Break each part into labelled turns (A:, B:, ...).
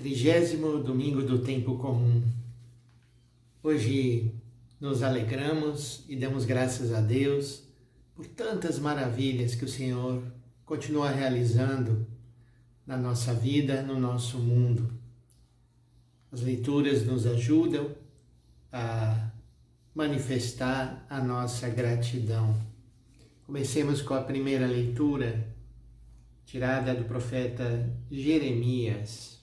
A: 30º domingo do tempo comum. Hoje nos alegramos e damos graças a Deus por tantas maravilhas que o Senhor continua realizando na nossa vida, no nosso mundo. As leituras nos ajudam a manifestar a nossa gratidão. Comecemos com a primeira leitura, tirada do profeta Jeremias.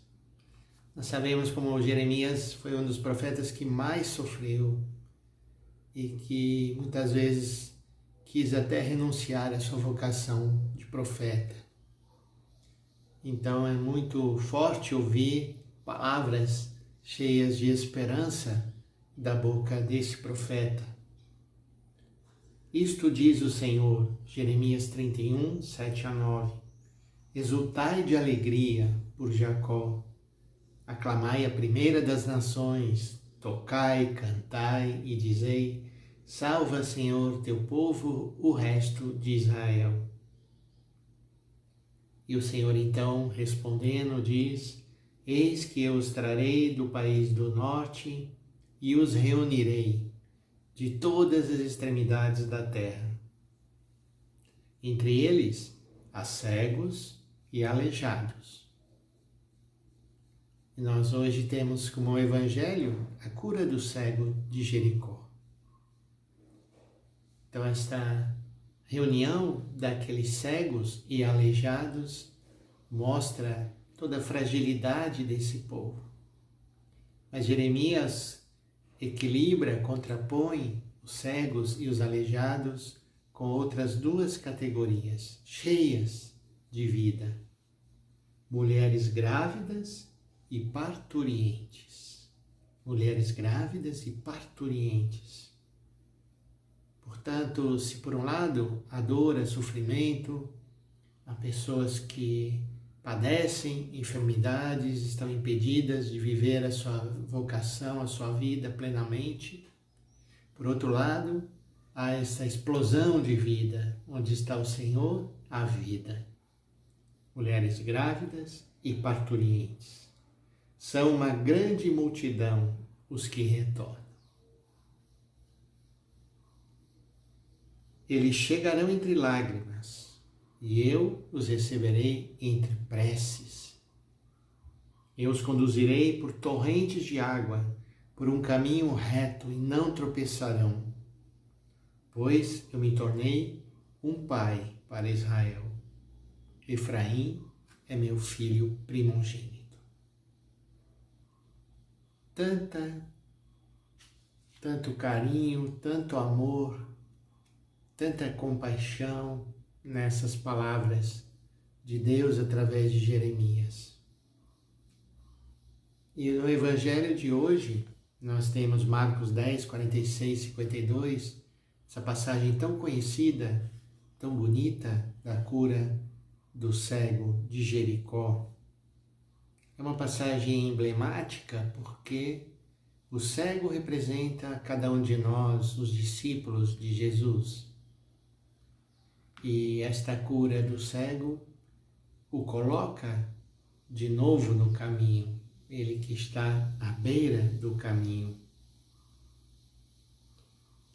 A: Nós sabemos como Jeremias foi um dos profetas que mais sofreu e que muitas vezes quis até renunciar à sua vocação de profeta. Então é muito forte ouvir palavras cheias de esperança da boca desse profeta. Isto diz o Senhor, Jeremias 31, 7-9. Exultai de alegria por Jacó. Aclamai a primeira das nações, tocai, cantai e dizei, salva, Senhor, teu povo, o resto de Israel. E o Senhor então, respondendo, diz, eis que eu os trarei do país do norte e os reunirei de todas as extremidades da terra. Entre eles, há cegos e aleijados. E nós hoje temos como evangelho a cura do cego de Jericó. Então esta reunião daqueles cegos e aleijados mostra toda a fragilidade desse povo. Mas Jeremias equilibra, contrapõe os cegos e os aleijados com outras duas categorias, cheias de vida. Mulheres grávidas e parturientes. Mulheres grávidas e parturientes. Portanto, se por um lado a dor, o sofrimento, há pessoas que padecem enfermidades, estão impedidas de viver a sua vocação, a sua vida plenamente. Por outro lado, há essa explosão de vida, onde está o Senhor, a vida. Mulheres grávidas e parturientes. São uma grande multidão os que retornam. Eles chegarão entre lágrimas, e eu os receberei entre preces. Eu os conduzirei por torrentes de água, por um caminho reto, e não tropeçarão, pois eu me tornei um pai para Israel. Efraim é meu filho primogênito. Tanto carinho, tanto amor, tanta compaixão nessas palavras de Deus através de Jeremias. E no Evangelho de hoje, nós temos Marcos 10, 46, 52, essa passagem tão conhecida, tão bonita, da cura do cego de Jericó. É uma passagem emblemática porque o cego representa cada um de nós, os discípulos de Jesus. E esta cura do cego o coloca de novo no caminho, ele que está à beira do caminho.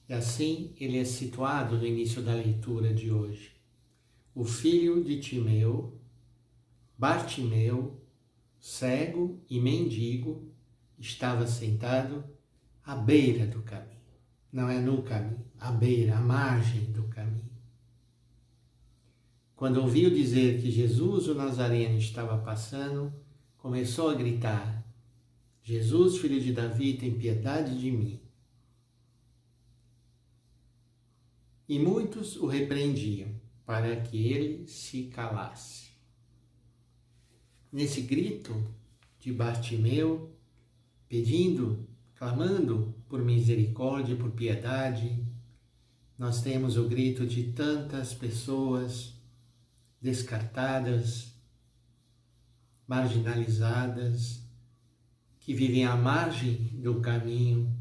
A: E assim ele é situado no início da leitura de hoje. O filho de Timeu, Bartimeu, cego e mendigo, estava sentado à beira do caminho. Não é no caminho, à beira, à margem do caminho. Quando ouviu dizer que Jesus, o Nazareno, estava passando, começou a gritar, Jesus, filho de Davi, tem piedade de mim. E muitos o repreendiam, para que ele se calasse. Nesse grito de Bartimeu, pedindo, clamando por misericórdia, por piedade, nós temos o grito de tantas pessoas descartadas, marginalizadas, que vivem à margem do caminho,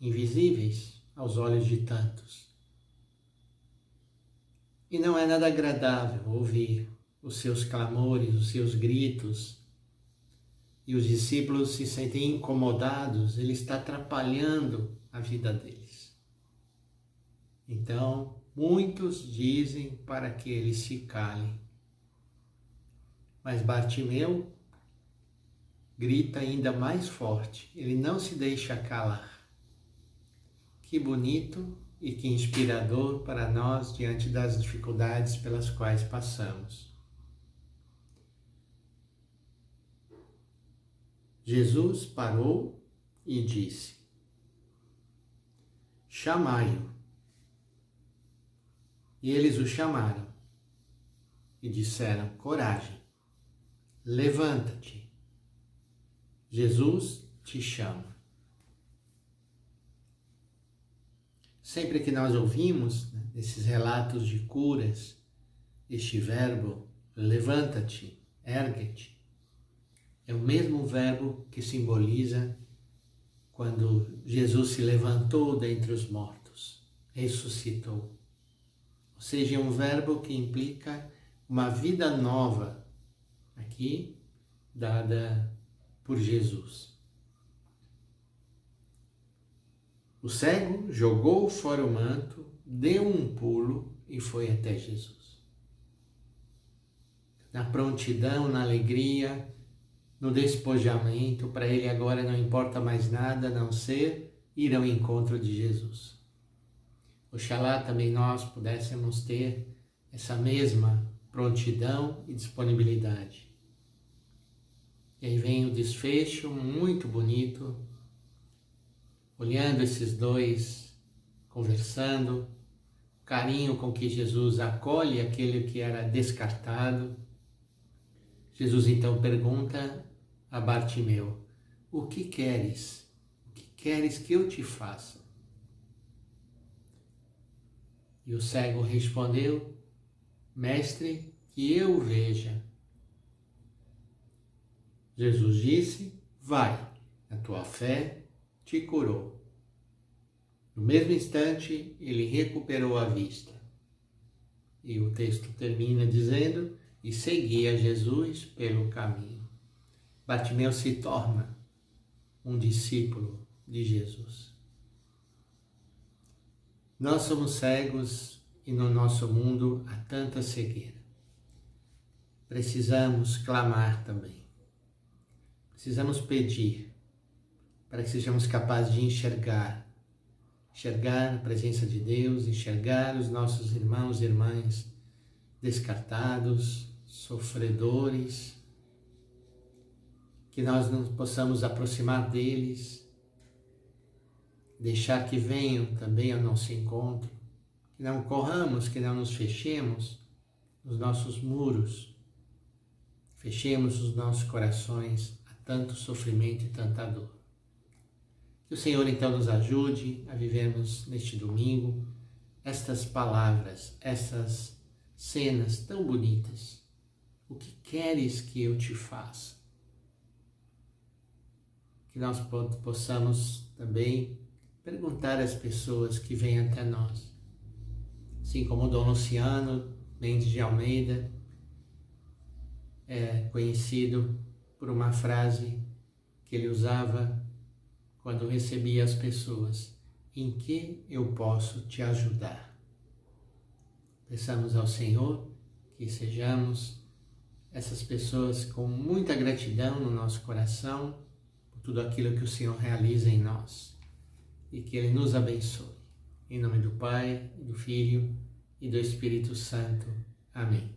A: invisíveis aos olhos de tantos. E não é nada agradável ouvir os seus clamores, os seus gritos, e os discípulos se sentem incomodados, ele está atrapalhando a vida deles. Então, muitos dizem para que ele se cale. Mas Bartimeu grita ainda mais forte, ele não se deixa calar. Que bonito e que inspirador para nós diante das dificuldades pelas quais passamos. Jesus parou e disse: chamai-o. E eles o chamaram e disseram: coragem, levanta-te, Jesus te chama. Sempre que nós ouvimos esses relatos de curas, este verbo levanta-te, ergue-te, é o mesmo verbo que simboliza quando Jesus se levantou dentre os mortos, ressuscitou. Ou seja, é um verbo que implica uma vida nova, aqui dada por Jesus. O cego jogou fora o manto, deu um pulo e foi até Jesus. Na prontidão, na alegria, no despojamento, para ele agora não importa mais nada a não ser ir ao encontro de Jesus. Oxalá também nós pudéssemos ter essa mesma prontidão e disponibilidade. E aí vem o desfecho muito bonito, olhando esses dois, conversando, o carinho com que Jesus acolhe aquele que era descartado. Jesus então pergunta a Bartimeu: o que queres? O que queres que eu te faça? E o cego respondeu: mestre, que eu veja. Jesus disse: vai, a tua fé te curou. No mesmo instante, ele recuperou a vista. E o texto termina dizendo: e seguia Jesus pelo caminho. Bartimeu se torna um discípulo de Jesus. Nós somos cegos e no nosso mundo há tanta cegueira. Precisamos clamar também. Precisamos pedir para que sejamos capazes de enxergar a presença de Deus, enxergar os nossos irmãos e irmãs descartados, sofredores, que nós não possamos aproximar deles, deixar que venham também ao nosso encontro, que não corramos, que não nos fechemos nos nossos muros, fechemos os nossos corações a tanto sofrimento e tanta dor. Que o Senhor então nos ajude a vivermos neste domingo estas palavras, essas cenas tão bonitas. O que queres que eu te faça? Que nós possamos também perguntar às pessoas que vêm até nós. Assim como Dom Luciano Mendes de Almeida é conhecido por uma frase que ele usava quando recebia as pessoas: em que eu posso te ajudar? Peçamos ao Senhor que sejamos essas pessoas com muita gratidão no nosso coração por tudo aquilo que o Senhor realiza em nós e que Ele nos abençoe. Em nome do Pai, do Filho e do Espírito Santo. Amém.